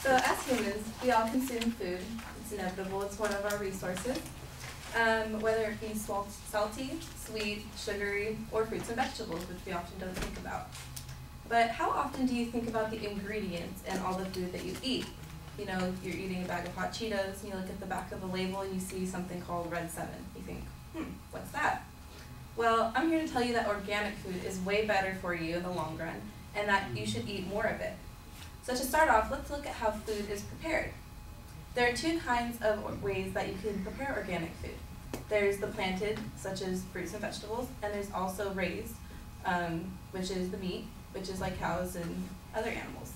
So as humans, we all consume food. It's inevitable. It's one of our resources. Whether it be salty, sweet, sugary, or fruits and vegetables, which we often don't think about. But how often do you think about the ingredients in all the food that you eat? You know, you're eating a bag of hot Cheetos, and you look at the back of the label and you see something called Red 7. You think, what's that? Well, I'm here to tell you that organic food is way better for you in the long run, and that you should eat more of it. So to start off, let's look at how food is prepared. There are two kinds of ways that you can prepare organic food. There's the planted, such as fruits and vegetables, and there's also raised, which is the meat, which is like cows and other animals.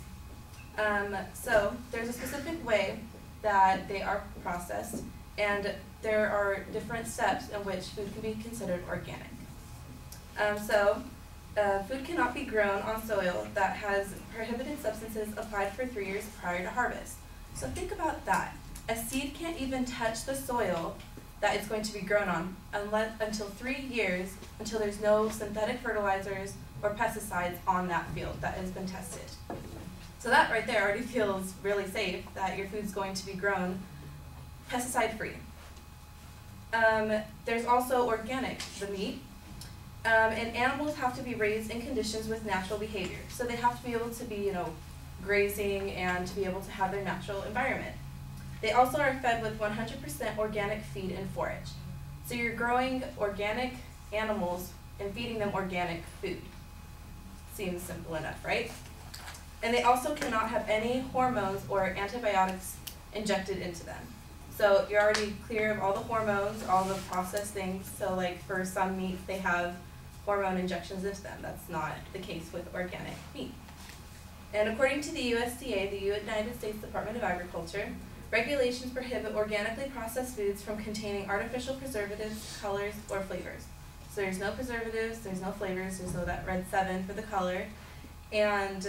So there's a specific way that they are processed, and there are different steps in which food can be considered organic. Food cannot be grown on soil that has prohibited substances applied for 3 years prior to harvest. So think about that. A seed can't even touch the soil that it's going to be grown on until 3 years, until there's no synthetic fertilizers or pesticides on that field that has been tested. So that right there already feels really safe, that your food's going to be grown pesticide-free. There's also organic, the meat. And animals have to be raised in conditions with natural behavior. So they have to be able to be, grazing and to be able to have their natural environment. They also are fed with 100% organic feed and forage. So you're growing organic animals and feeding them organic food. Seems simple enough, right? And they also cannot have any hormones or antibiotics injected into them. So you're already clear of all the hormones, all the processed things. So like for some meats, they have hormone injections into them. That's not the case with organic meat. And according to the USDA, the United States Department of Agriculture, regulations prohibit organically processed foods from containing artificial preservatives, colors, or flavors. So there's no preservatives, there's no flavors, there's no that Red 7 for the color. And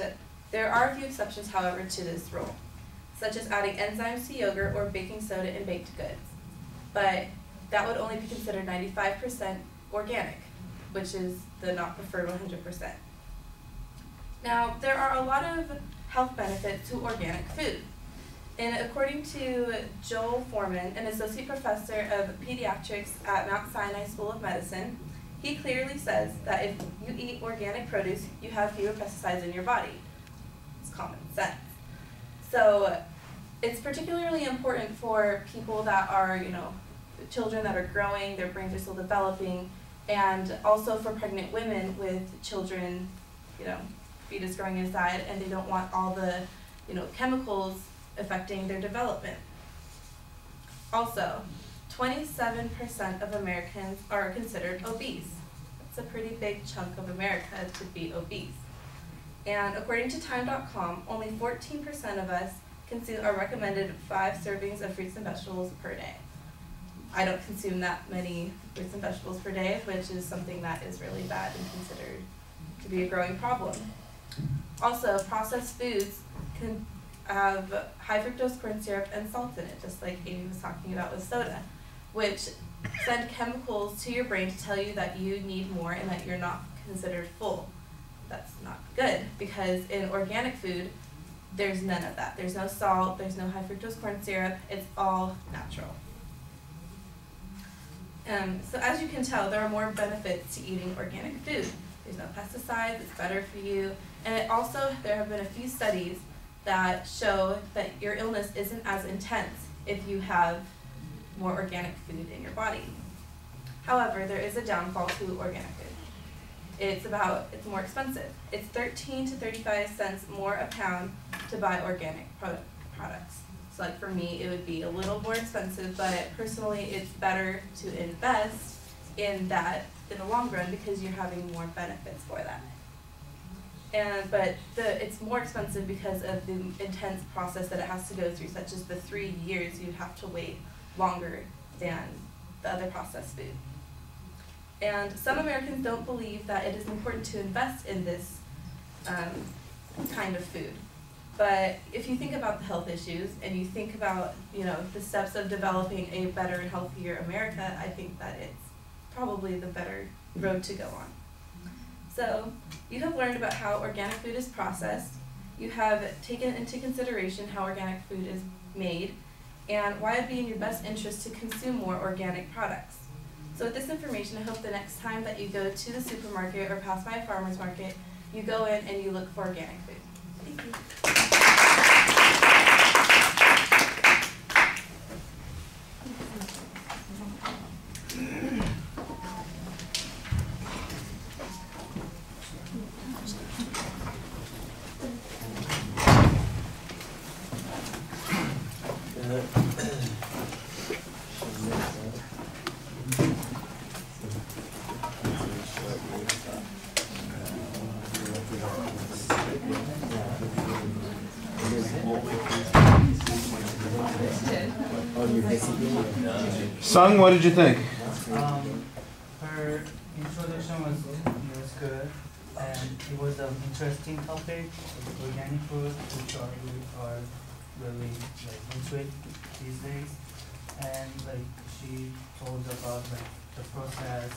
there are a few exceptions, however, to this rule, such as adding enzymes to yogurt or baking soda in baked goods. But that would only be considered 95% organic, which is the not preferred 100%. Now, there are a lot of health benefits to organic food. And according to Joel Foreman, an associate professor of pediatrics at Mount Sinai School of Medicine, he clearly says that if you eat organic produce, you have fewer pesticides in your body. It's common sense. So it's particularly important for people that are, children that are growing, their brains are still developing, and also for pregnant women with children, fetus growing inside, and they don't want all the, chemicals affecting their development. Also, 27% of Americans are considered obese. That's a pretty big chunk of America to be obese. And according to Time.com, only 14% of us consume a recommended 5 servings of fruits and vegetables per day. I don't consume that many fruits and vegetables per day, which is something that is really bad and considered to be a growing problem. Also, processed foods can have high fructose corn syrup and salt in it, just like Amy was talking about with soda, which send chemicals to your brain to tell you that you need more and that you're not considered full. That's not good, because in organic food, there's none of that. There's no salt, there's no high fructose corn syrup, it's all natural. So as you can tell, there are more benefits to eating organic food. There's no pesticides, it's better for you, and there have been a few studies that show that your illness isn't as intense if you have more organic food in your body. However, there is a downfall to organic food. It's more expensive. It's 13 to 35 cents more a pound to buy organic products. So like for me, it would be a little more expensive, but personally, it's better to invest in that in the long run because you're having more benefits for that. But it's more expensive because of the intense process that it has to go through, such as the 3 years you'd have to wait longer than the other processed food. And some Americans don't believe that it is important to invest in this kind of food. But if you think about the health issues and you think about, the steps of developing a better and healthier America, I think that it's probably the better road to go on. So you have learned about how organic food is processed, you have taken into consideration how organic food is made, and why it'd be in your best interest to consume more organic products. So with this information, I hope the next time that you go to the supermarket or pass by a farmer's market, you go in and you look for organic food. Thank you. Sung, what did you think? Her introduction was good, and it was an interesting topic. Organic food, which are really like into it these days, and like she told about like the process,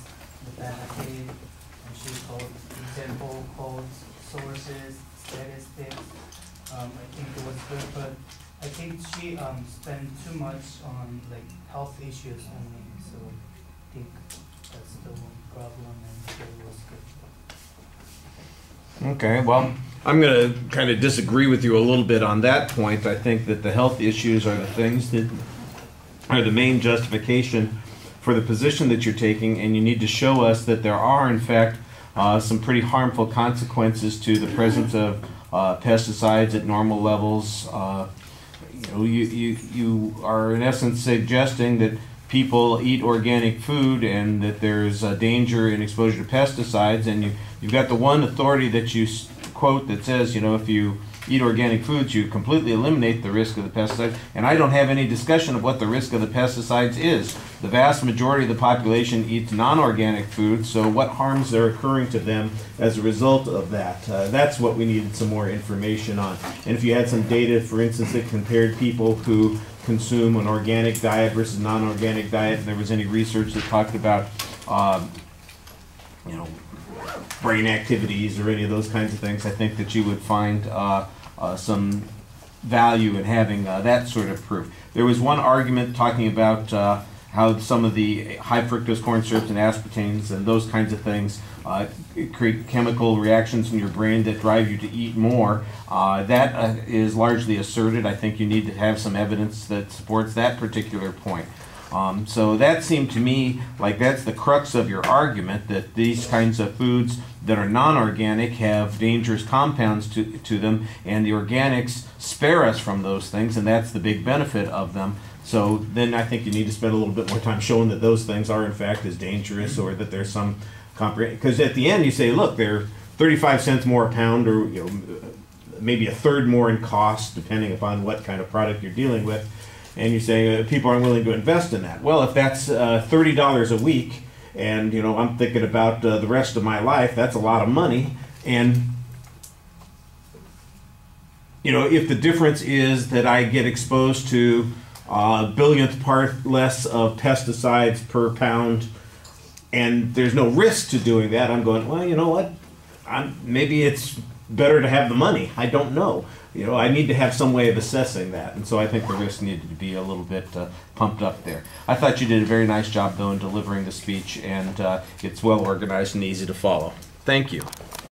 the benefit, and she told example, codes, sources, statistics. I think it was good, but I think she spent too much on like health issues only, so I think that's the one problem, and it was good. Okay, well, I'm going to kind of disagree with you a little bit on that point. I think that the health issues are the things that are the main justification for the position that you're taking, and you need to show us that there are, in fact, some pretty harmful consequences to the presence of pesticides at normal levels. You are in essence suggesting that people eat organic food and that there's a danger in exposure to pesticides, and you've got the one authority that you quote that says, if you eat organic foods, you completely eliminate the risk of the pesticides. And I don't have any discussion of what the risk of the pesticides is. The vast majority of the population eats non-organic foods, so what harms are occurring to them as a result of that? That's what we needed some more information on. And if you had some data, for instance, that compared people who consume an organic diet versus non-organic diet, if there was any research that talked about brain activities or any of those kinds of things, I think that you would find some value in having that sort of proof. There was one argument talking about how some of the high fructose corn syrups and aspartames and those kinds of things create chemical reactions in your brain that drive you to eat more. That is largely asserted. I think you need to have some evidence that supports that particular point. So that seemed to me like that's the crux of your argument, that these kinds of foods that are non-organic have dangerous compounds to them, and the organics spare us from those things, and that's the big benefit of them. So then I think you need to spend a little bit more time showing that those things are in fact as dangerous, or that there's some because at the end you say, look, they're 35 cents more a pound, or maybe a third more in cost depending upon what kind of product you're dealing with. And you say people aren't willing to invest in that. Well, if that's $30 a week, and I'm thinking about the rest of my life, that's a lot of money. And if the difference is that I get exposed to a billionth part less of pesticides per pound, and there's no risk to doing that, I'm going, well, you know what? Maybe it's better to have the money. I don't know. I need to have some way of assessing that, and so I think the risk needed to be a little bit pumped up there. I thought you did a very nice job, though, in delivering the speech, and it's well organized and easy to follow. Thank you.